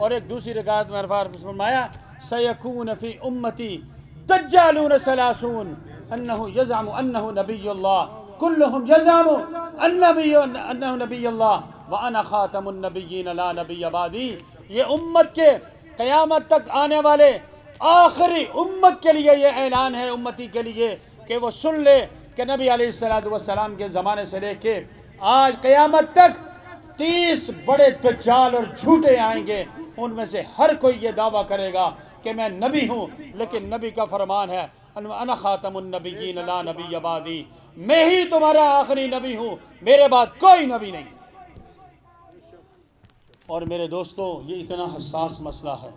और एक दूसरी रिकायत में फरमाया सयकून फी उम्मती दज्जालून सलासून अन्नहु यज़अमु अन्नहु नबियुल्लाह कुल्लुहुम यज़अमु अन्नहु नबियुल्लाह व अना खातमुन नबिय्यीन ला नबिय्य बादी। ये उम्मत के क़यामत तक आने वाले आखिरी उम्मत के लिए ये ऐलान है, उम्मती के लिए, कि वो सुन ले कि नबी अलैहिस्सलातु वस्सलाम के ज़माने से लेके आज क़यामत तक 30 बड़े दज्जाल और झूठे आएंगे। उनमें से हर कोई ये दावा करेगा कि मैं नबी हूँ, लेकिन नबी का फरमान है अना खातमुन नबिय्यीन ला नबिय्य बादी, मैं ही तुम्हारा आखिरी नबी हूँ, मेरे बाद कोई नबी नहीं। और मेरे दोस्तों, ये इतना हसास मसला है,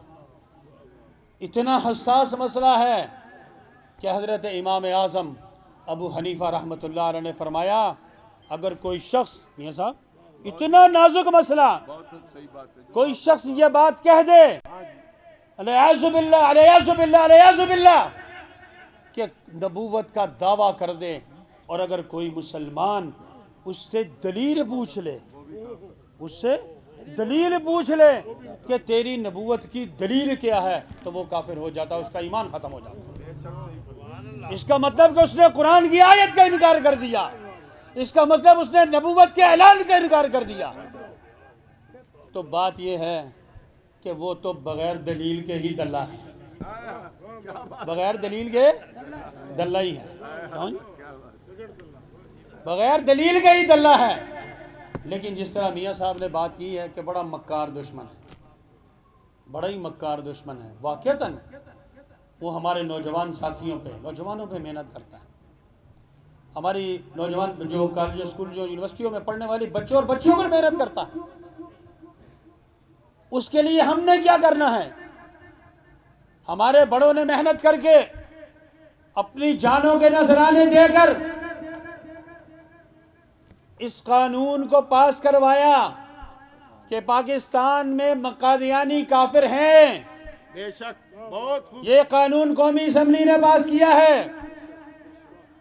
इतना हसास मसला है कि हज़रत इमाम आज़म अबू हनीफ़ा रहमतुल्लाह अलैह ने फरमाया, अगर कोई शख्स, मियाँ साहब, इतना नाजुक मसला, कोई शख्स ये बात कह दे अलैहिस्सलाम कि नबूवत का दावा कर दे, और अगर कोई मुसलमान उससे दलील पूछ ले, उससे दलील पूछ ले कि तेरी नबूवत की दलील क्या है, तो वो काफिर हो जाता, उसका ईमान खत्म हो जाता। इसका मतलब कि उसने कुरान की आयत का इनकार कर दिया, इसका मतलब उसने नबूवत के ऐलान का इनकार कर दिया। तो बात यह है कि वो तो बगैर दलील के ही दल्ला है, बगैर दलील के दल्ला ही है, बगैर दलील के ही दल्ला है। लेकिन जिस तरह मियाँ साहब ने बात की है कि बड़ा मक्कार दुश्मन है, बड़ा ही मक्कार दुश्मन है, वाक़तन वो हमारे नौजवान साथियों पे, नौजवानों पे मेहनत करता है। हमारी नौजवान जो कॉलेज, स्कूल, जो यूनिवर्सिटियों में पढ़ने वाली बच्चों और बच्चियों पर मेहनत करता है। उसके लिए हमने क्या करना है? हमारे बड़ों ने मेहनत करके अपनी जानों के नजराने देकर इस कानून को पास करवाया कि पाकिस्तान में मकादियानी काफिर हैं। बेशक, बहुत ये कानून कौमी असम्बली ने पास किया है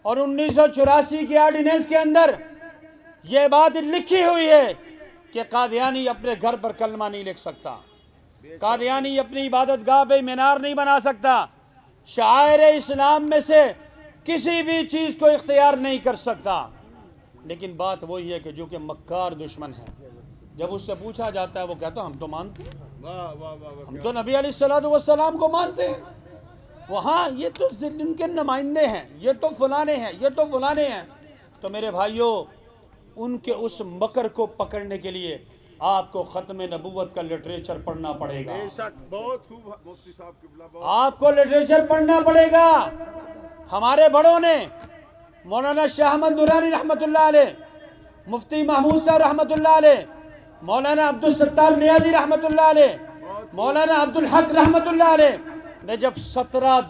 और 1984 के ऑर्डिनेंस के अंदर यह बात लिखी हुई है कि कादियानी अपने घर पर कलमा नहीं लिख सकता, कादियानी अपनी इबादत गाह पे मीनार नहीं बना सकता, शायर इस्लाम में से किसी भी चीज़ को इख्तियार नहीं कर सकता। लेकिन बात वही है कि जो कि मक्कार दुश्मन है, जब उससे पूछा जाता है वो कहता हम तो मानते हैं, हम तो नबी अलैहिस्सलातु वस्सलाम को मानते हैं, वहाँ ये तो इनके नुमाइंदे हैं, ये तो फलाने हैं, ये तो फलाने हैं। तो मेरे भाइयों, उनके उस मकर को पकड़ने के लिए आपको ख़त्म नबूवत का लिटरेचर पढ़ना पड़ेगा। बहुत खूब मुफ्ती साहब, आपको लिटरेचर पढ़ना पड़ेगा। हमारे बड़ों ने, मौलाना शाह अहमद दुरानी रहमतुल्लाह अलैह, मुफ्ती महमूद साहब रहमतुल्लाह अलैह, मौलाना अब्दुल सत्तार नियाजी रहमतुल्लाह अलैह, मौलाना अब्दुल हक रहमतुल्लाह अलैह ने जब 17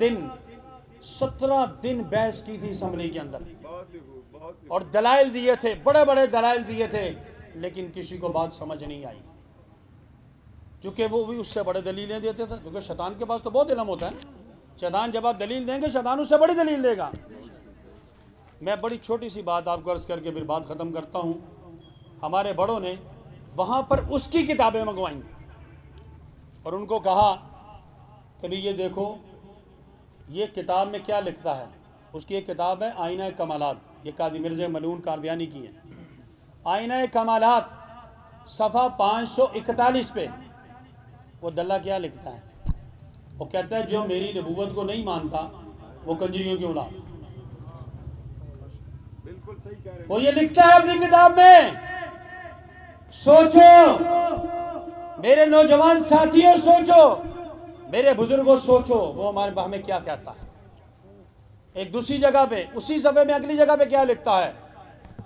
दिन बहस की थी असम्बली के अंदर और दलाइल दिए थे, बड़े बड़े दलाइल दिए थे, लेकिन किसी को बात समझ नहीं आई, क्योंकि वो भी उससे बड़े दलीलें देते थे। क्योंकि शैतान के पास तो बहुत इल्म होता है ना, शैतान जब आप दलील देंगे, शैतान उससे बड़ी दलील देगा। मैं बड़ी छोटी सी बात आपको अर्ज़ करके फिर बात ख़त्म करता हूँ। हमारे बड़ों ने वहाँ पर उसकी किताबें मंगवाई और उनको कहा कि भाई ये देखो, ये किताब में क्या लिखता है। उसकी एक किताब है आईना कमालात, ये कादी मिर्ज़ा मलून कादियानी की है। आईना कमालात सफ़ा 541 पे वो दल्ला क्या लिखता है? वो कहता है जो मेरी नबूवत को नहीं मानता वो कंजरियों की औलाद है। बिल्कुल सही कह रहे हैं। वो ये लिखता है अपनी किताब में। सोचो मेरे नौजवान साथियों, सोचो मेरे बुजुर्गों, सोचो वो हमें क्या कहता है। एक दूसरी जगह पे, उसी सफ़े में अगली जगह पे क्या लिखता है?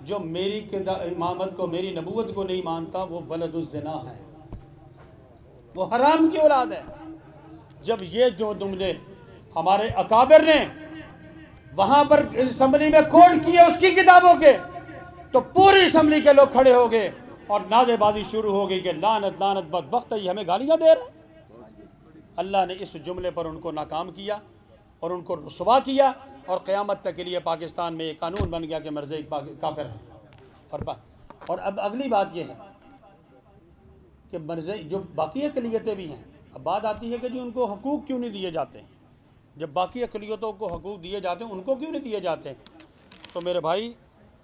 जो मेरी इमामत को, मेरी नबूवत को नहीं मानता वो वलदुज़्ज़िना है, वो हराम की औलाद है। जब ये जो तुमने हमारे अकाबिर ने वहां पर असम्बली में कोट किए उसकी किताबों के, तो पूरी असम्बली के लोग खड़े हो गए और नारेबाजी शुरू हो गई कि लानत लानत बदबख्त, ये हमें गालियां दे रहा है। अल्लाह ने इस जुमले पर उनको नाकाम किया और उनको रुसवा किया और क़यामत तक के लिए पाकिस्तान में एक कानून बन गया कि मर्ज़ काफिर है। और अब अगली बात यह है कि मर्ज़े जो बाकी अक़लियतें भी हैं, अब बात आती है कि जी उनको हकूक़ क्यों नहीं दिए जाते, जब बाकी अक़लियतों को हकूक़ दिए जाते हैं उनको क्यों नहीं दिए जाते। तो मेरे भाई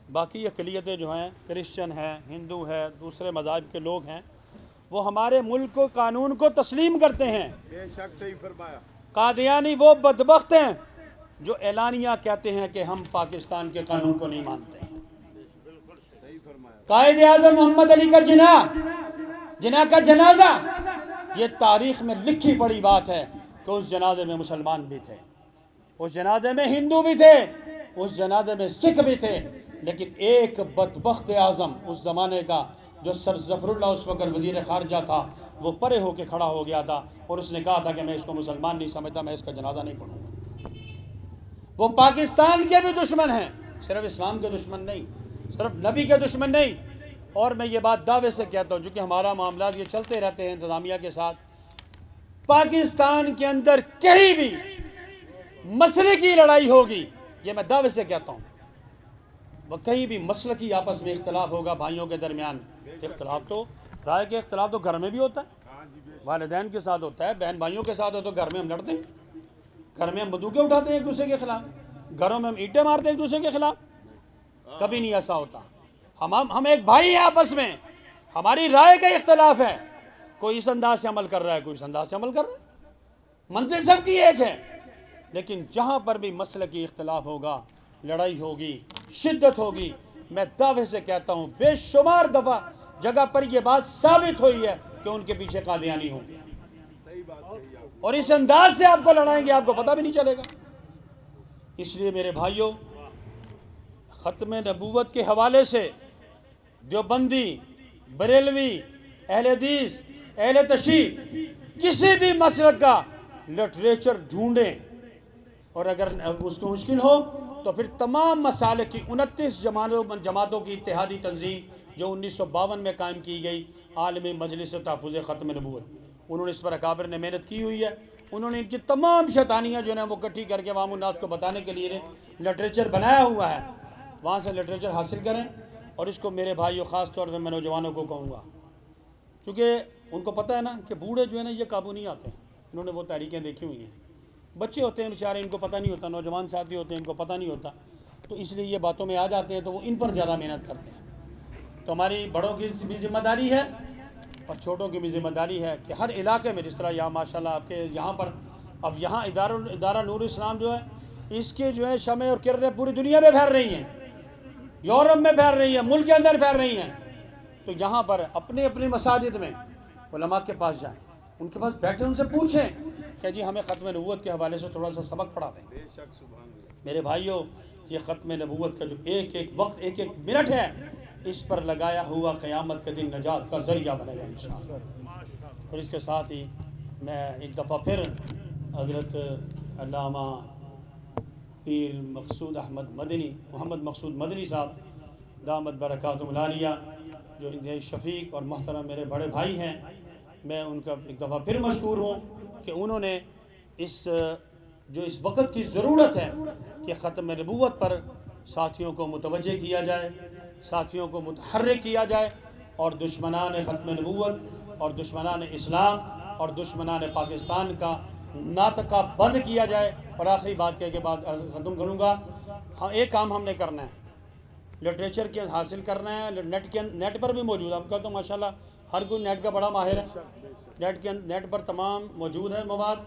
बाकी अक़लियतें जो हैं, क्रिश्चियन हैं, हिंदू है, दूसरे मज़ाहब के लोग हैं, वो हमारे मुल्क को कानून को तस्लीम करते हैं। बेशक सही फरमाया। कादियानी वो बदबख्त हैं जो एलानिया कहते हैं कि हम पाकिस्तान के कानून को नहीं मानते। कायदे आज़म मोहम्मद अली का जिना का जनाजा, ये तारीख़ में लिखी पड़ी बात है कि उस जनाजे में मुसलमान भी थे, उस जनाजे में हिंदू भी थे, उस जनाजे में सिख भी थे, लेकिन एक बदबख्त आज़म उस ज़माने का जो सर ज़फ़रुल्लाह उस वक़्त वज़ीर ख़ारजा था, वो परे होकर खड़ा हो गया था और उसने कहा था कि मैं इसको मुसलमान नहीं समझता, मैं इसका जनाजा नहीं पढ़ूँगा। वो पाकिस्तान के भी दुश्मन हैं, सिर्फ इस्लाम के दुश्मन नहीं, सिर्फ नबी के दुश्मन नहीं। और मैं ये बात दावे से कहता हूँ, चूँकि हमारा मामला ये चलते रहते हैं इंतज़ामिया के साथ, पाकिस्तान के अंदर कहीं भी मसले की लड़ाई होगी, ये मैं दावे से कहता हूँ, वह कहीं भी मसल की आपस में इख्तलाफ होगा भाइयों के दरमियान। इख्तलाफ तो राय के इख्तलाफ तो घर में भी होता है, वालिदैन के साथ होता है, बहन भाइयों के साथ हो तो घर में हम लड़ते हैं, घर में हम बंदूकें उठाते हैं एक दूसरे के खिलाफ, घरों में हम ईंटें मारते हैं एक दूसरे के खिलाफ। कभी नहीं ऐसा होता। हम एक भाई हैं आपस में, हमारी राय का इख्तलाफ है, कोई इस अंदाज से अमल कर रहा है, कोई इस अंदाज से अमल कर रहा है, मंजिल सबकी एक है। लेकिन जहाँ पर भी मसले की इख्तलाफ होगा, लड़ाई होगी, शिद्दत होगी, मैं दावे से कहता हूँ बेशुमार दफ़ा जगह पर यह बात साबित हुई है कि उनके पीछे कादियानी होंगे, और इस अंदाज से आपको लड़ाएंगे, आपको पता भी नहीं चलेगा। इसलिए मेरे भाइयों, ख़त्म नबूवत के हवाले से देवबंदी, बरेलवी, अहले हदीस, अहले तशरीह किसी भी मसलक का लिटरेचर ढूंढें, और अगर उसको मुश्किल हो तो फिर तमाम मसाले की 29 जमातों की इत्तेहादी तंजीम जो 1952 में कायम की गई, आलमी मजलिस तहफ़्फ़ुज़ ख़त्म नबूवत, उन्होंने इस पर अकाबिर ने मेहनत की हुई है। उन्होंने इनकी तमाम शैतानियाँ जो है वो इकट्ठी करके अवाम उन्नास को बताने के लिए लिटरेचर बनाया हुआ है। वहाँ से लिटरेचर हासिल करें, और इसको मेरे भाइयों ख़ास तौर पर मैं नौजवानों को कहूँगा, क्योंकि उनको पता है ना कि बूढ़े जो है ना ये काबू नहीं आते, इन्होंने वो तारीखें देखी हुई हैं। बच्चे होते हैं बेचारे, इनको पता नहीं होता, नौजवान साथी होते हैं, इनको पता नहीं होता, तो इसलिए ये बातों में आ जाते हैं, तो वो इन पर ज़्यादा मेहनत करते हैं। तो हमारी बड़ों की भी ज़िम्मेदारी है और छोटों की भी ज़िम्मेदारी है कि हर इलाके में, जिस तरह यहाँ माशाल्लाह आपके यहाँ पर अब यहाँ इदारा नूर इस्लाम जो है, इसके जो है शमे और किरणें पूरी दुनिया में फैल रही हैं, यूरोप में फैल रही हैं, मुल्क के अंदर फैल रही हैं। तो यहाँ पर अपने अपने मसाजिद में उलमा के पास जाएँ, उनके पास बैठे, उनसे पूछें कि जी हमें ख़त्म नबूवत के हवाले से थोड़ा सा सबक पढ़ा दें। मेरे भाइयों, ये ख़त्म नबूवत का जो एक एक वक्त, एक एक मिनट है, इस पर लगाया हुआ क़यामत के दिन नजात का ज़रिया बनेगा इंशाअल्लाह। और इसके साथ ही मैं एक दफ़ा फिर हज़रत अल्लामा पीर मकसूद अहमद मदनी, मोहम्मद मकसूद मदनी साहब दामत बरकातुहुल आलिया, जो इंतहाई शफ़ीक और मोहतरम मेरे बड़े भाई हैं, मैं उनका एक दफ़ा फिर मशकूर हूँ कि उन्होंने इस वक़्त की ज़रूरत है कि ख़त्म नबूवत पर साथियों को मुतवज्जे किया जाए, साथियों को मुतहर्रिक किया जाए, और दुश्मनान ख़त्म नबूवत और दुश्मनान इस्लाम और दुश्मनान पाकिस्तान का नातका बंद किया जाए। और आखिरी बात कह के बाद ख़त्म करूँगा, हाँ एक काम हमने करना है, लिटरेचर के हासिल करना है, नेट पर भी मौजूद, आपका तो माशाल्लाह हर कोई नेट का बड़ा माहिर है, नेट पर तमाम मौजूद है मवाद।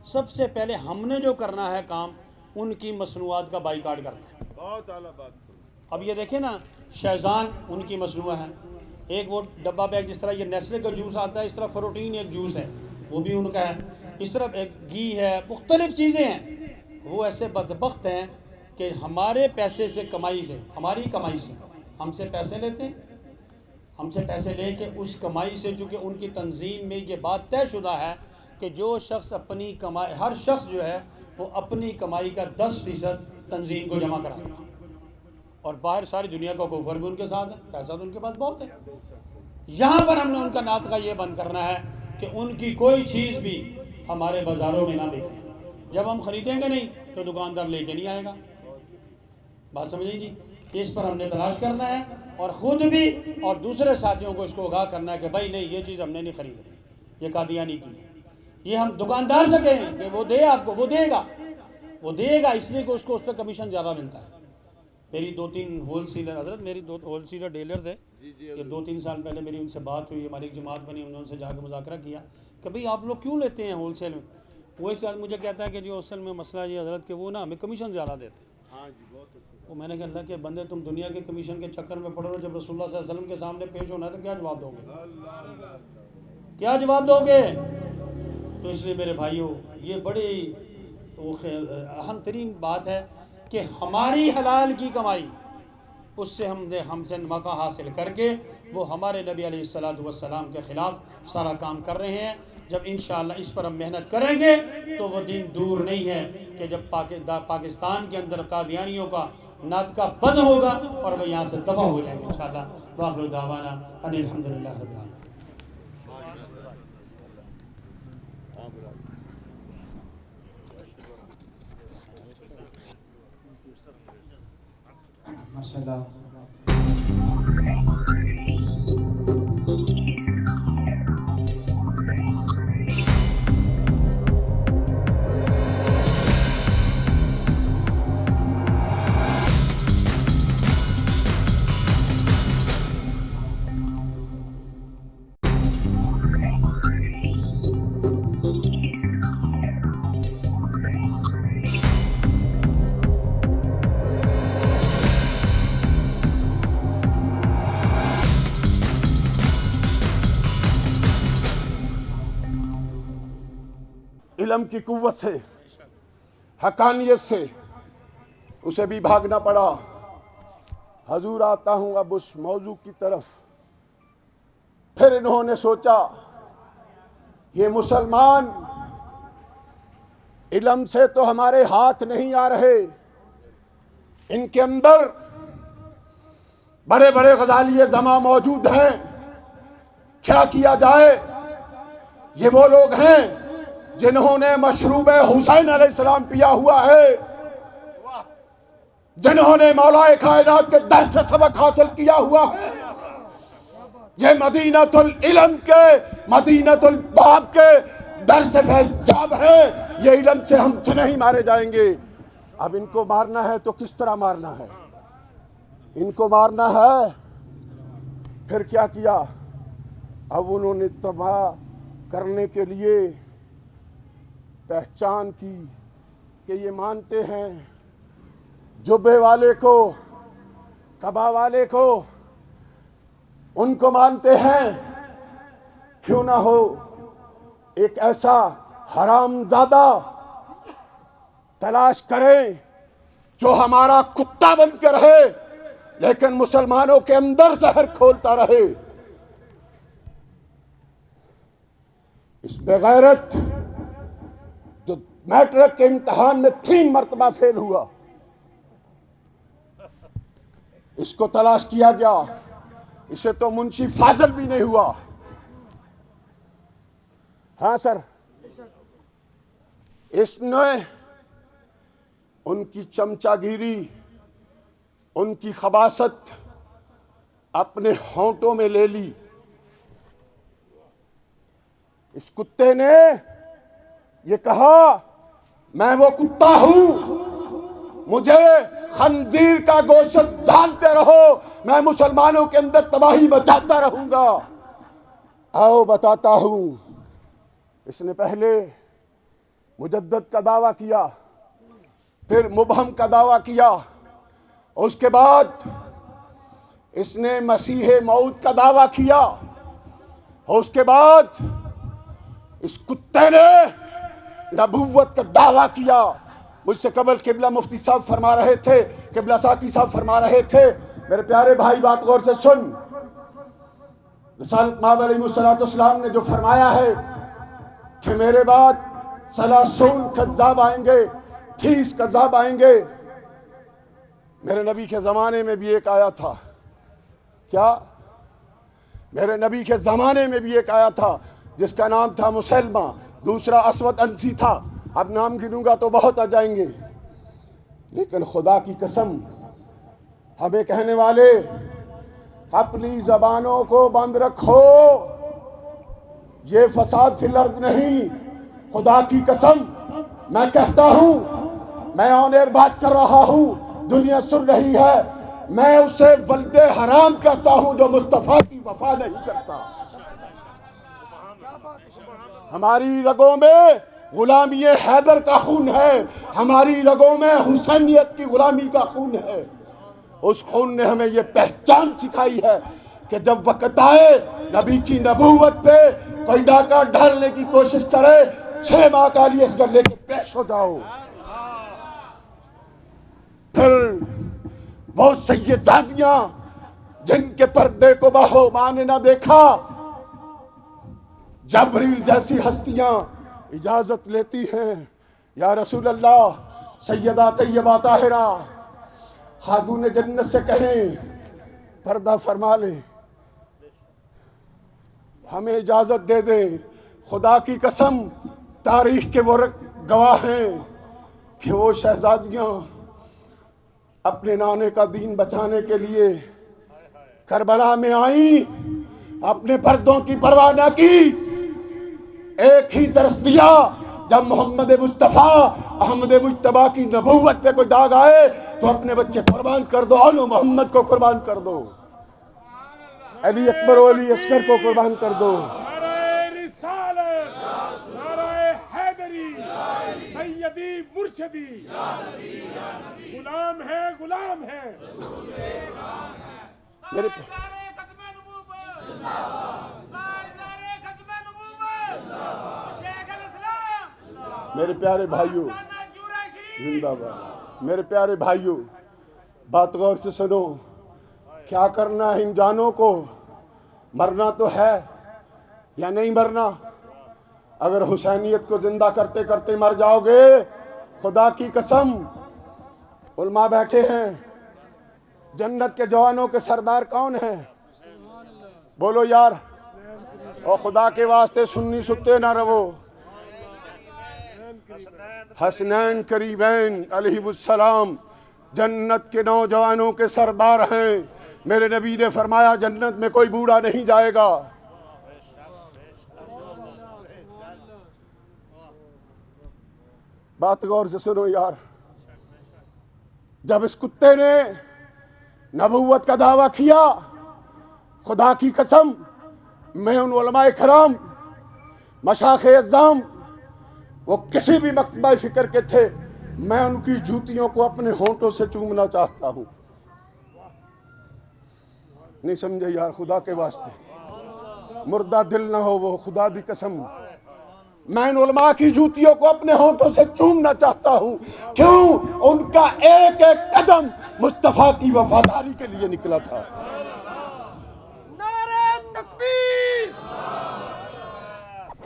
सबसे पहले हमने जो करना है काम, उनकी मसनूआत का बाइकाट करना है। बहुत आला बात। अब ये देखें ना, शहजान उनकी मसनूआ है, एक वो डब्बा बैग, जिस तरह ये नेस्ले का जूस आता है, इस तरह प्रोटीन एक जूस है, वो भी उनका है, इस तरह एक घी है, मुख्तलिफ़ चीज़ें हैं। वो ऐसे बदबख्त हैं कि हमारे पैसे से, कमाई से, हमारी कमाई से हमसे पैसे लेते हैं, हमसे पैसे लेके उस कमाई से, चूँकि उनकी तंजीम में ये बात तयशुदा है कि जो शख्स अपनी कमाई, हर शख्स जो है वो अपनी कमाई का 10% तंजीम को जमा कराएगा, और बाहर सारी दुनिया का कुफर भी उनके साथ है, पैसा तो उनके पास बहुत है। यहाँ पर हमने उनका नातका ये बंद करना है कि उनकी कोई चीज़ भी हमारे बाज़ारों में ना बिके। जब हम ख़रीदेंगे नहीं तो दुकानदार लेके नहीं आएगा। बात समझिए जी, इस पर हमने तलाश करना है और ख़ुद भी और दूसरे साथियों को इसको आगाह करना है कि भाई नहीं, ये चीज़ हमने नहीं खरीदनी, ये कादियानी की है। ये हम दुकानदार से कहें कि वो दे आपको, वो देगा इसलिए कि उसको उस पर कमीशन ज़्यादा मिलता है। मेरी 2-3 होलसेलर हजरत, मेरी 2 होलसेलर डीलर थे, ये 2-3 साल पहले मेरी उनसे बात हुई, हमारी एक जमात बनी, हमने उनसे जाकर मुज़ाकरा किया कि भाई आप लोग क्यों लेते हैं होलसेल में। वो एक साल मुझे कहता है कि जो असल में मसला ये हजरत कि वो ना हमें कमीशन ज़्यादा देते हैं। हाँ जी, बहुत अच्छा। वो मैंने कहा अल्लाह के बंदे, तुम दुनिया के कमीशन के चक्कर में पड़ो, जब रसूलुल्लाह सल्लल्लाहु अलैहि वसल्लम के सामने पेश होना है तो क्या जवाब दोगे, क्या जवाब दोगे। तो इसलिए मेरे भाइयों, ये बड़ी अहम तरीन बात है कि हमारी हलाल की कमाई उससे हमसे नफ़ा हासिल करके वो हमारे नबी अलैहिस्सलातु वस्सलाम के ख़िलाफ़ सारा काम कर रहे हैं। जब इंशाअल्लाह इस पर हम मेहनत करेंगे तो वो दिन दूर नहीं है कि जब पाकिस्तान के अंदर कादियानियों का नातका बंद होगा और वो यहाँ से दफ़ा हो जाएंगे इंशाअल्लाह। वाखिर दावाना अनिल हम्दुलिल्लाह रब्बिल आलमीन। माशाल्लाह। इल्म की कुव्वत से, हकानियत से उसे भी भागना पड़ा। हजूर आता हूँ अब उस मौजू की तरफ। फिर इन्होंने सोचा ये मुसलमान इल्म से तो हमारे हाथ नहीं आ रहे, इनके अंदर बड़े बड़े गजालिए जमा मौजूद हैं, क्या किया जाए। ये वो लोग हैं जिन्होंने मशरूब हुसैन अलैहिस्सलाम पिया हुआ है, जिन्होंने मौलाए कायनात के दर से सबक हासिल किया हुआ है। ये मदीनतुल इल्म के, मदीनतुल बाब के दर से फैजाब है। ये इल्म से हमसे नहीं मारे जाएंगे। अब इनको मारना है तो किस तरह मारना है, इनको मारना है। फिर क्या किया, अब उन्होंने तबाह करने के लिए पहचान की कि ये मानते हैं जुब्बे वाले को, कबा वाले को, उनको मानते हैं। क्यों ना हो एक ऐसा हरामजादा तलाश करें जो हमारा कुत्ता बन के रहे लेकिन मुसलमानों के अंदर जहर खोलता रहे। इस बेगैरत जो मैट्रिक के इम्तिहान में 3 मरतबा फेल हुआ, इसको तलाश किया गया। इसे तो मुंशी फाजल भी नहीं हुआ। हाँ सर, इसने उनकी चमचागिरी, उनकी खबासत अपने होंठों में ले ली। इस कुत्ते ने ये कहा मैं वो कुत्ता हूं, मुझे खंजीर का गोश्त डालते रहो, मैं मुसलमानों के अंदर तबाही मचाता रहूंगा। आओ बताता हूं। इसने पहले मुजद्दद का दावा किया, फिर मुबहम का दावा किया, उसके बाद इसने मसीह मौत का दावा किया, और उसके बाद इस कुत्ते ने नबुव्वत का दावा किया। मुझसे कबल किबला मुफ्ती साहब फरमा रहे थे, किबला साकी साहब फरमा रहे थे, मेरे प्यारे भाई बात गौर से सुन। रिसालत महब अलैहिस्सलाम ने जो फरमाया है कि मेरे बाद सलासून कज़्ज़ाब आएंगे, 30 कज़्ज़ाब आएंगे। मेरे नबी के ज़माने में भी एक आया था। क्या? मेरे नबी के ज़माने में भी एक आया था जिसका नाम था मुसलमा, दूसरा असवद अंसी था। अब नाम गिनूंगा तो बहुत आ जाएंगे, लेकिन खुदा की कसम हमें कहने वाले अपनी जबानों को बंद रखो, ये फसाद फिल अर्द नहीं। खुदा की कसम मैं कहता हूं, मैं ऑन एयर बात कर रहा हूं, दुनिया सुन रही है, मैं उसे वल्दे हराम कहता हूं जो मुस्तफा की वफा नहीं करता। हमारी रगों में गुलामी हैदर का खून है, हमारी रगों में हुसैनियत की गुलामी का खून है। उस खून ने हमें ये पहचान सिखाई है कि जब वक्त आए नबी की नबूवत पे कोई डाका डालने की कोशिश करे, 6 माह का लिए असगर लेके पेश हो जाओ। फिर वो सैयदादियां जिनके पर्दे को बाहो मां ने ना देखा, जबरील जैसी हस्तियां इजाजत लेती हैं, या रसूल अल्लाह, सैयदा तैयबा ताहिरा खातून जन्नत से कहें पर्दा फरमा ले, हमें इजाजत दे दे। खुदा की कसम तारीख के वो गवाह हैं कि वो शहजादियां अपने नाने का दीन बचाने के लिए करबला में आई, अपने पर्दों की परवाह न की, एक ही तरस दिया जब मोहम्मद मुस्तफ़ा अहमद मुज्तबा की नबूवत पे कोई दाग आए तो अपने बच्चे कुर्बान कर दो, आलो मोहम्मद को कुर्बान कर दो, अली अकबर अली अस्कर को कुर्बान कर दो। नाराए रिसालत, नाराए हैदरी, सैयदी मुर्शदी, गुलाम है, गुलाम है। मेरे प्यारे भाइयों, जिंदाबाद। मेरे प्यारे भाइयों, बात गौर से सुनो। क्या करना है इन जानों को? मरना तो है या नहीं मरना? अगर हुसैनियत को जिंदा करते करते मर जाओगे, खुदा की कसम, उलमा बैठे हैं, जन्नत के जवानों के सरदार कौन है? बोलो यार, और खुदा के वास्ते सुन्नी सुत्ते ना रहो। हसनैन करीबैन अलैहिमुस्सलाम जन्नत के नौजवानों के सरदार हैं। मेरे नबी ने फरमाया जन्नत में कोई बूढ़ा नहीं जाएगा। बात गौर से सुनो यार, जब इस कुत्ते ने नबूवत का दावा किया, खुदा की कसम, मैं उन उलमाए कराम, मशाइख अज़्ज़ाम, वो किसी भी मकतबा फिक्र के थे, मैं उनकी जूतियों को अपने होंठों से चूमना चाहता हूँ। नहीं समझे यार, खुदा के वास्ते मुर्दा दिल ना हो वो, खुदा दी कसम, मैं इन उलमा की जूतियों को अपने होंठों से चूमना चाहता हूँ। क्यों? उनका एक एक कदम मुस्तफा की वफादारी के लिए निकला था। नारे तकबीर।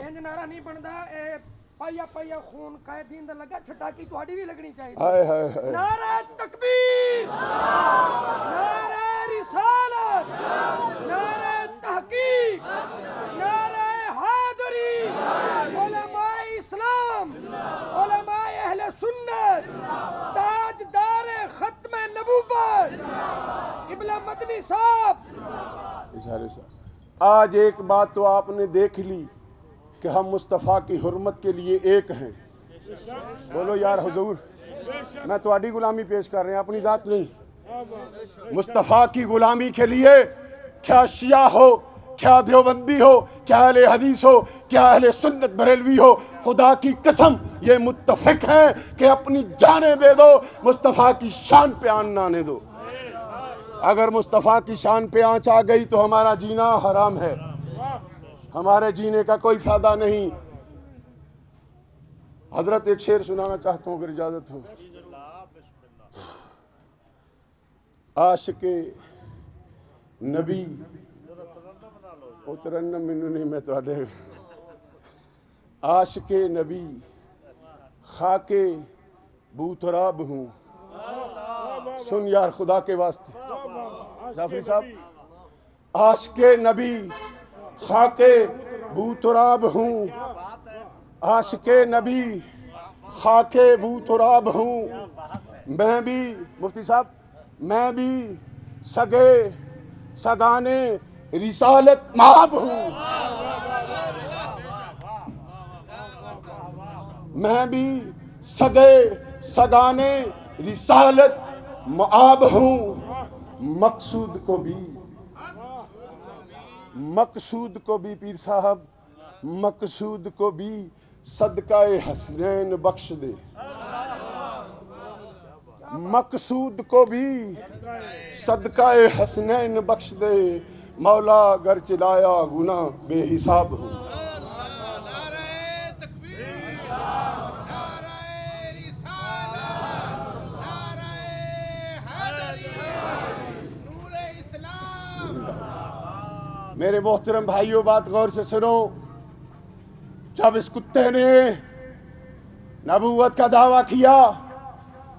इंज नारा नहीं बनता, पाइया पाइया खून काए दीन दा लगा, छटाकी ਤੁਹਾਡੀ भी लगनी चाहिए। हाय हाय हाय। नारे तकबीर, नारे रिसालत, नारे तहकीक, नारे हैदरी, उलमाए इस्लाम, उलमाए अहले सुन्नत, ताजदार खत्म नबूवत, किबला मदनी साहब। इशारे से आज एक बात तो आपने देख ली कि हम मुस्तफ़ा की हुर्मत के लिए एक हैं। बोलो यार हुजूर, मैं तुम्हारी गुलामी पेश कर रहे हैं, अपनी जात नहीं। मुस्तफ़ा की गुलामी के लिए क्या शिया हो, क्या देवबंदी हो, क्या अहले हदीस हो, क्या अहले सुन्नत बरेलवी हो, खुदा की कसम ये मुत्तफिक हैं कि अपनी जाने दे दो, मुस्तफ़ा की शान पे आन ना आने दो। अगर मुस्तफ़ा की शान पे आँच आ गई तो हमारा जीना हराम है, हमारे जीने का कोई फायदा नहीं। हजरत एक शेर सुनाना चाहता हूँ अगर इजाजत हो। आशिके नबी उतरन मैनू नहीं, मैं तुहाडे आशिके नबी खाके बूतराब हूँ। सुन यार खुदा के वास्ते जाफरी साहब, आशिके नबी खाके बूतराब हूँ, आशिके नबी खाके बूतराब हूँ। मैं भी मुफ्ती साहब, मैं भी सगे सगाने रिसालत माब हूँ। मैं भी सगे सगाने रिसालत माब हूँ। मकसूद को भी पीर साहब, मकसूद को भी सदकाए हसनैन बख्श दे। मकसूद को भी सदकाए हसनैन बख्श दे। मौला अगर चिल्लाया गुना बेहिसाब हूँ। मेरे मोहतरम भाइयों, बात गौर से सुनो। जब इस कुत्ते ने नबूवत का दावा किया,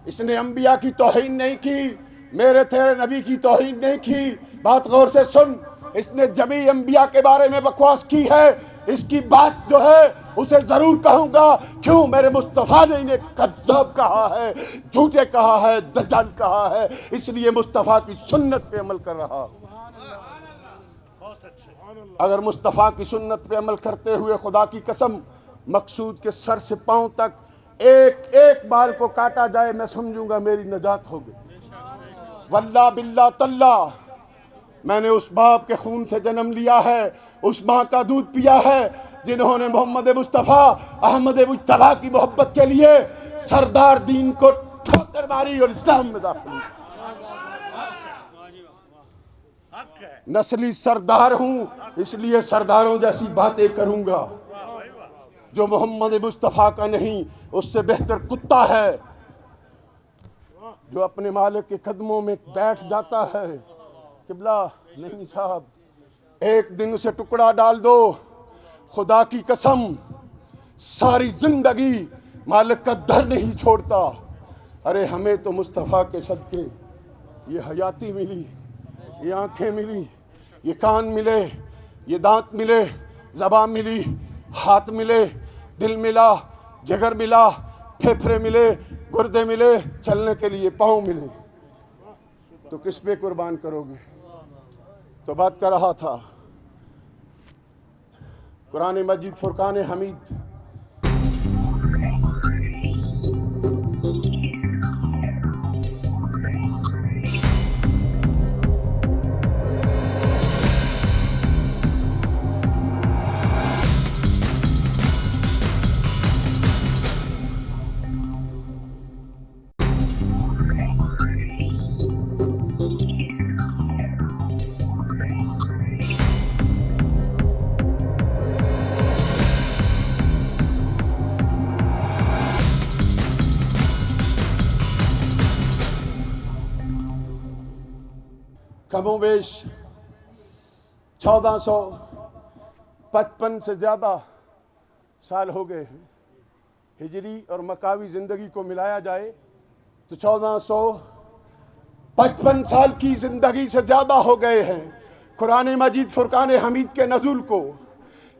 इसने अंबिया की तौहीन नहीं की, मेरे तेरे नबी की तौहीन नहीं की। बात गौर से सुन, इसने जमी अंबिया के बारे में बकवास की है। इसकी बात जो है उसे जरूर कहूंगा। क्यों? मेरे मुस्तफ़ा ने इन्हें कज़्ज़ाब कहा है, झूठे कहा है, दज्जाल कहा है। इसलिए मुस्तफ़ा की सुन्नत पे अमल कर रहा। अगर मुस्तफ़ा की सुन्नत पे अमल करते हुए खुदा की कसम मकसूद के सर से पांव तक एक एक बाल को काटा जाए, मैं समझूंगा मेरी नजात हो गई। वल्ला बिल्ला तल्ला, मैंने उस बाप के खून से जन्म लिया है, उस माँ का दूध पिया है जिन्होंने मोहम्मद मुस्तफ़ा अहमद मुज्तबा की मोहब्बत के लिए सरदार दीन को ठोकर मारी और इस्लाम में दाखिल हुआ। नस्ली सरदार हूं, इसलिए सरदारों जैसी बातें करूंगा। जो मोहम्मद मुस्तफ़ा का नहीं, उससे बेहतर कुत्ता है जो अपने मालिक के कदमों में बैठ जाता है। किबला नहीं साहब, एक दिन उसे टुकड़ा डाल दो, खुदा की कसम सारी जिंदगी मालिक का दर नहीं छोड़ता। अरे हमें तो मुस्तफ़ा के सदके ये हयाती मिली, ये आंखें मिली, ये कान मिले, ये दांत मिले, ज़बान मिली, हाथ मिले, दिल मिला, जिगर मिला, फेफड़े मिले, गुर्दे मिले, चलने के लिए पाँव मिले। तो किस पे कुर्बान करोगे? तो बात कर रहा था कुरान मजीद फुरकान हमीद। कमोबेश 1455 से ज़्यादा साल हो गए हैं। हिजरी और मकावी ज़िंदगी को मिलाया जाए तो 1455 साल की ज़िंदगी से ज़्यादा हो गए हैं कुरान मजीद फुरकान हमीद के नज़ुल को।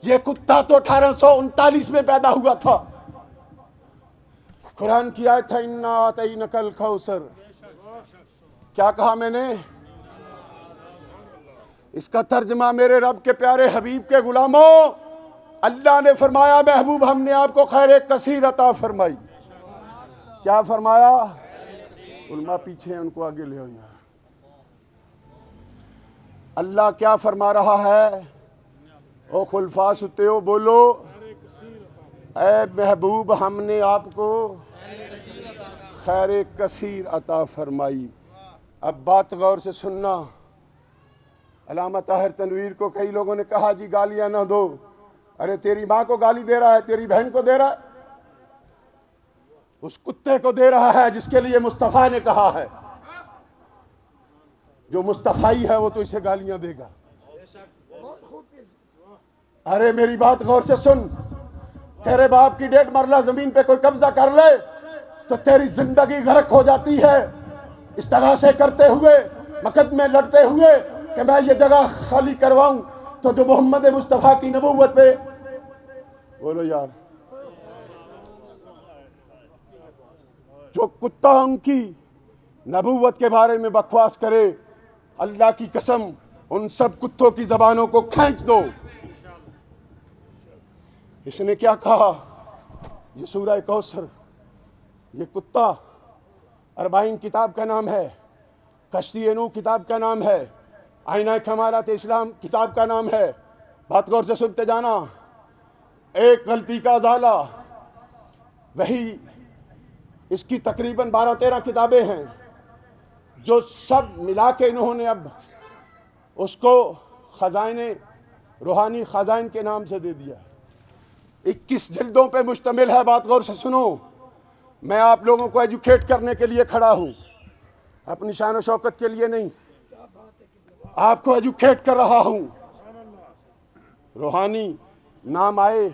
ये कुत्ता तो 1839 में पैदा हुआ था। कुरान की आयत है इन्ना आतैनकल कौसर। क्या कहा मैंने? इसका तर्जमा मेरे रब के प्यारे हबीब के गुलामों, अल्लाह ने फरमाया महबूब हमने आपको खैर कसीर अता फरमाई। क्या फरमाया? उलमा पीछे हैं, उनको आगे ले आओ यार। अल्लाह क्या फरमा रहा है? ओ खुलफा सुते हो, बोलो ऐ महबूब हमने आपको खैर कसीर अता फरमाई। अब बात गौर से सुनना। अल्लामा ताहिर तनवीर को कई लोगों ने कहा जी गालियां ना दो। अरे तेरी माँ को गाली दे रहा है, तेरी बहन को दे रहा है, उस कुत्ते को दे रहा है जिसके लिए मुस्तफ़ा ने कहा है। जो मुस्तफ़ाई है वो तो इसे गालियां देगा। अरे मेरी बात गौर से सुन। तेरे बाप की 1.5 मरला जमीन पे कोई कब्जा कर ले तो तेरी जिंदगी गर्क हो जाती है। इस तरह से करते हुए, मुकदमे लड़ते हुए कि मैं ये जगह खाली करवाऊं, तो जो मोहम्मद मुस्तफ़ा की नबूवत पे, बोलो यार, जो कुत्ता उनकी नबूवत के बारे में बकवास करे, अल्लाह की कसम उन सब कुत्तों की जबानों को खींच दो। इसने क्या कहा? ये सूरह कौसर, ये कुत्ता अरबाइन किताब का नाम है, कश्ती नूह किताब का नाम है, आईना कमालात इस्लाम किताब का नाम है। बात गौर से सुनते जाना। एक गलती का अजाला, वही इसकी तकरीबन 12-13 किताबें हैं जो सब मिला के इन्होंने अब उसको खजाने रूहानी खजाइन के नाम से दे दिया। 21 जिल्दों पे मुश्तमिल है। बात गौर से सुनो। मैं आप लोगों को एजुकेट करने के लिए खड़ा हूँ, अपनी शान और शौकत के लिए नहीं, आपको एजुकेट कर रहा हूँ। रूहानी नाम आए,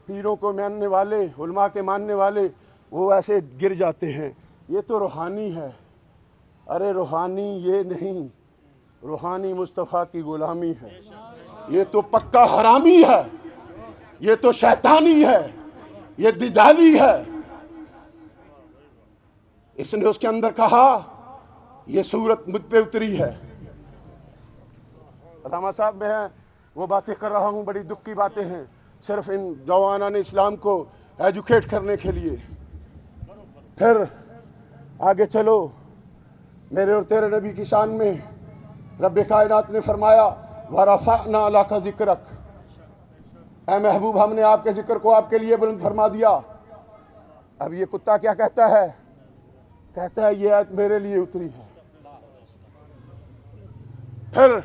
पीरों को मानने वाले, उलमा के मानने वाले, वो ऐसे गिर जाते हैं। ये तो रूहानी है। अरे रूहानी ये नहीं, रूहानी मुस्तफ़ा की गुलामी है। ये तो पक्का हरामी है, ये तो शैतानी है, ये दिजाली है। इसने उसके अंदर कहा ये सूरत मुझ पे उतरी है। अलामा साहब मैं वो बातें कर रहा हूँ, बड़ी दुख की बातें हैं, सिर्फ इन जवानान इस्लाम को एजुकेट करने के लिए। फिर आगे चलो। मेरे और तेरे नबी की शान में रब कायनात ने फरमाया वरफ़अना लका ज़िक्रक, ऐ महबूब हमने आपके जिक्र को आपके लिए बुलंद फरमा दिया। अब ये कुत्ता क्या कहता है? कहता है ये आयत मेरे लिए उतरी है। फिर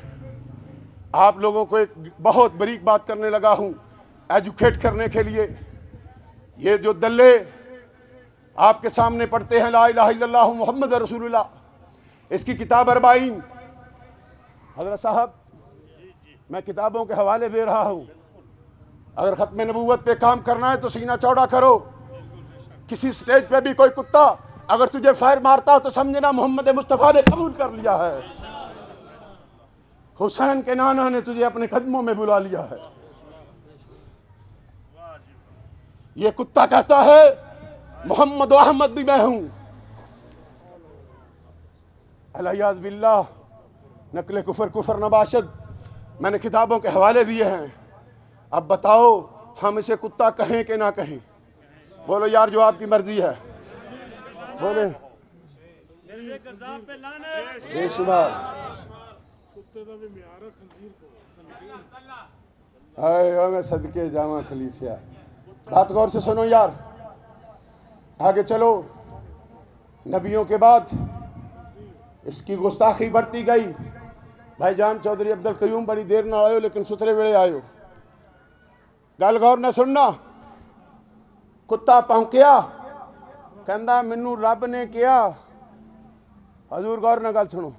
आप लोगों को एक बहुत बरीक बात करने लगा हूं एजुकेट करने के लिए। ये जो दल्ले आपके सामने पढ़ते हैं ला इलाहा इल्लल्लाह मुहम्मद रसूलुल्लाह, इसकी किताब अरबाइन, हज़रत साहब मैं किताबों के हवाले दे रहा हूं। अगर ख़त्म नबूवत पे काम करना है तो सीना चौड़ा करो। किसी स्टेज पे भी कोई कुत्ता अगर तुझे फायर मारता हो तो समझना मोहम्मद मुस्तफ़ा ने कबूल कर लिया है, हुसैन के नाना ने तुझे अपने कदमों में बुला लिया है। ये कुत्ता कहता है मोहम्मद अहमद भी मैं हूं। अलियाज़ बिल्लाह, नकले कुफर कुफर नबाशद। मैंने किताबों के हवाले दिए हैं। अब बताओ हम इसे कुत्ता कहें कि ना कहें? बोलो यार, जो आपकी मर्जी है बोले। बेशुमार हाय मैं सदके जामा खलीफिया। बात गौर से सुनो यार, आगे चलो। नबियों के बाद इसकी गुस्ताखी बढ़ती गई। भाईजान चौधरी अब्दुल कयूम बड़ी देर ना आयो, लेकिन सुथरे वेले आयो। गल गौर न सुनना। कुत्ता भौंकिया, कहंदा मैनू रब ने कहा। हजूर गौर न गल सुनो।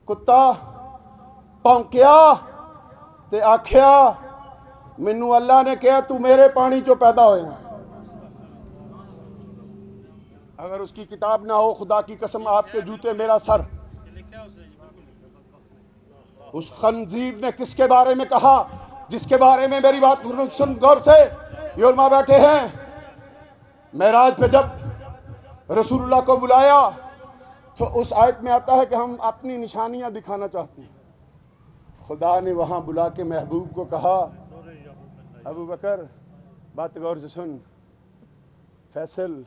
कुत्ता भौंकिया ते आख्या मैनू अल्लाह ने कहा तू मेरे पानी चो पैदा होया। अगर उसकी किताब ना हो, खुदा की कसम आपके जूते मेरा सर। उस खंजीर ने किसके बारे में कहा? जिसके बारे में मेरी बात सुन गौर से। ये उलमा बैठे हैं। मेराज पे जब रसूलुल्लाह को बुलाया तो उस आयत में आता है कि हम अपनी निशानियां दिखाना चाहते हैं। खुदा ने वहां बुला के महबूब को कहा अबू बकर बात गौर से सुन, फैसल,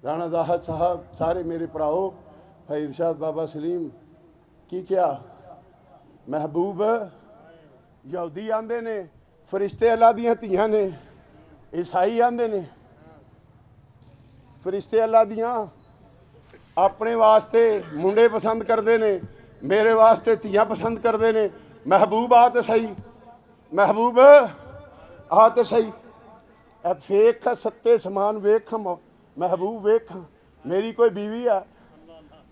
राणा जाहद साहब, सारे मेरे भराओ, भाई इरशाद बाबा सलीम की क्या महबूब यहूदी आंदे ने फरिश्ते अल्लाह दियां धीआं ने, ईसाई आंदे ने फरिश्ते अल्लाह दियां अपने वास्ते मुंडे पसंद करते ने, मेरे वास्ते धीआं पसंद करते ने। महबूब आ तो सही, महबूब आ तो सही। अब वेख सत्ते समान वेख, महबूब वेख, मेरी कोई बीवी है,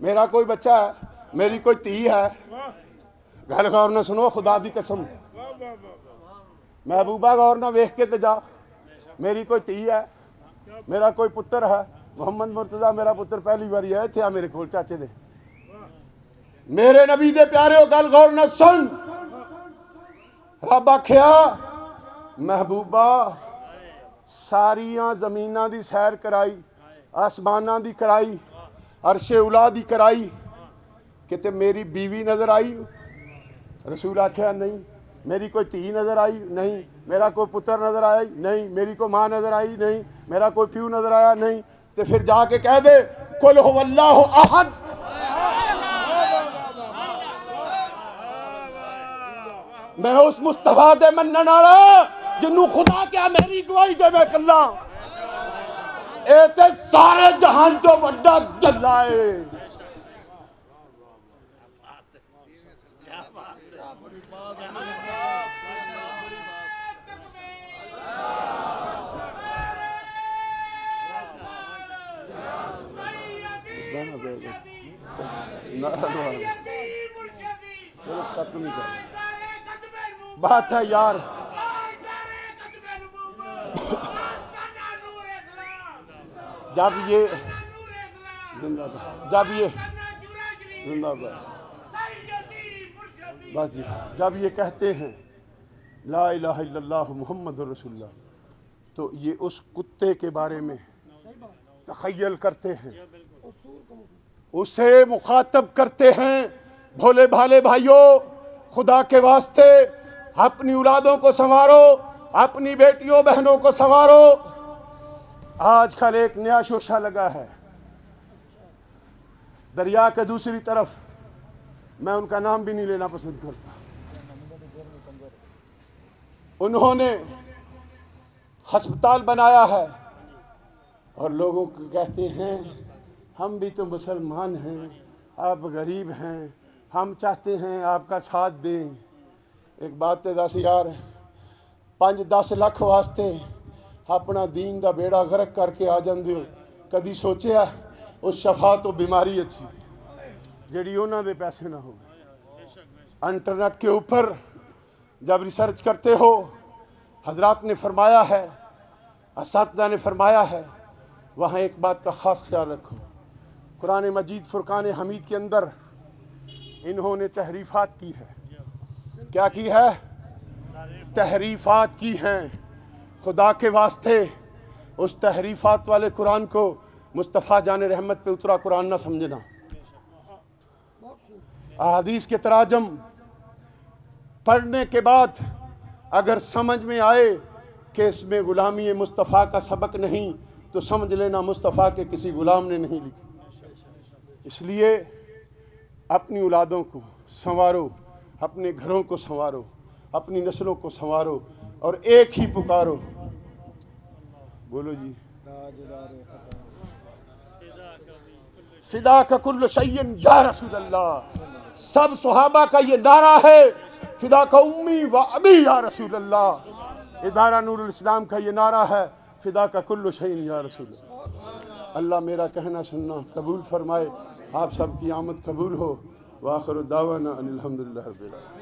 मेरा कोई बच्चा है, मेरी कोई धी है। गल गौर न सुनो, खुदा दी कसम। महबूबा गौर न वेख के तो जा, मेरी कोई धी है, मेरा कोई पुत्र है। मोहम्मद मुर्तजा मेरा पुत्र पहली बार है इत्थे आ मेरे कोल चाचे दे। मेरे नबी दे प्यारे गल गौर न सुन। रब आख्या महबूबा सारियां जमीनां दी सैर कराई, आसमानां दी कराई, अरशे उला दी कराई, किते मेरी बीवी नजर आई? रसूल आख्या नहीं, मेरी कोई धी नज़र आई नहीं, मेरा कोई पुत्र नज़र आया नहीं, मेरी कोई माँ नज़र आई नहीं, मेरा कोई प्यू नज़र आया नहीं। तो फिर जाके कह दे कुल हुवल्लाहु अहद। मैं उस मुस्तफा दे मनन वाला जिन्नू खुदा क्या मेरी गवाही दे मैं कल्ला ए ते सारे जहान तो वड्डा जल्ला है। चलो खत्म नहीं कर बात है यार। जब ये जिंदाबाद, जब ये जिंदाबाद, बस जी, जब ये कहते हैं ला इलाहा इल्लल्लाह मुहम्मदुर रसूलुल्लाह, तो ये उस कुत्ते के बारे में तखय्युल करते हैं, उसे मुखातब करते हैं। भोले भाले भाइयों, खुदा के वास्ते अपनी औलादों को संवारो, अपनी बेटियों बहनों को संवारो। आजकल एक नया शोशा लगा है दरिया के दूसरी तरफ, मैं उनका नाम भी नहीं लेना पसंद करता। उन्होंने अस्पताल बनाया है और लोगों को कहते हैं हम भी तो मुसलमान हैं, आप गरीब हैं, हम चाहते हैं आपका साथ दें। एक बात है दस यार, 5-10 लाख वास्ते अपना दीन का बेड़ा गर्क करके आ जाते हो। कभी सोचा उस शफा तो बीमारी अच्छी जी उन्होंने पैसे ना हो। इंटरनेट के ऊपर जब रिसर्च करते हो, हजरात ने फरमाया है, असातिज़ा ने फरमाया है, वहाँ एक बात का ख़ास ख्याल रखो। कुरान मजीद फुरकान हमीद के अंदर इन्होंने तहरीफ़ात की है। क्या की है? तहरीफ़ात की हैं। खुदा के वास्ते उस तहरीफ़ात वाले कुरान को मुस्तफ़ा जान रहमत पे उतरा कुरान ना समझना। अहादीस के तराजम पढ़ने के बाद अगर समझ में आए कि इसमें ग़ुलामी मुस्तफ़ा का सबक नहीं, तो समझ लेना मुस्तफ़ा के किसी ग़ुलाम ने नहीं लिखी। इसलिए अपनी औलादों को संवारो, अपने घरों को संवारो, अपनी नस्लों को संवारो और एक ही पुकारो, बोलो जी, फिदा का कुल्लु शैइन या रसूल अल्लाह। सब सुहाबा का ये नारा है, फिदा का उम्मी व अबी या रसूल अल्लाह। इदारा नूरुल इस्लाम का ये नारा है, फिदा का कुल्लु शैइन या रसूल अल्लाह। अल्लाह मेरा कहना सुनना कबूल फरमाए, आप सब की आमद कबूल हो। वाखिर दावाना अनिल हम्दुलिल्लाहि रब्बिल आलमीन।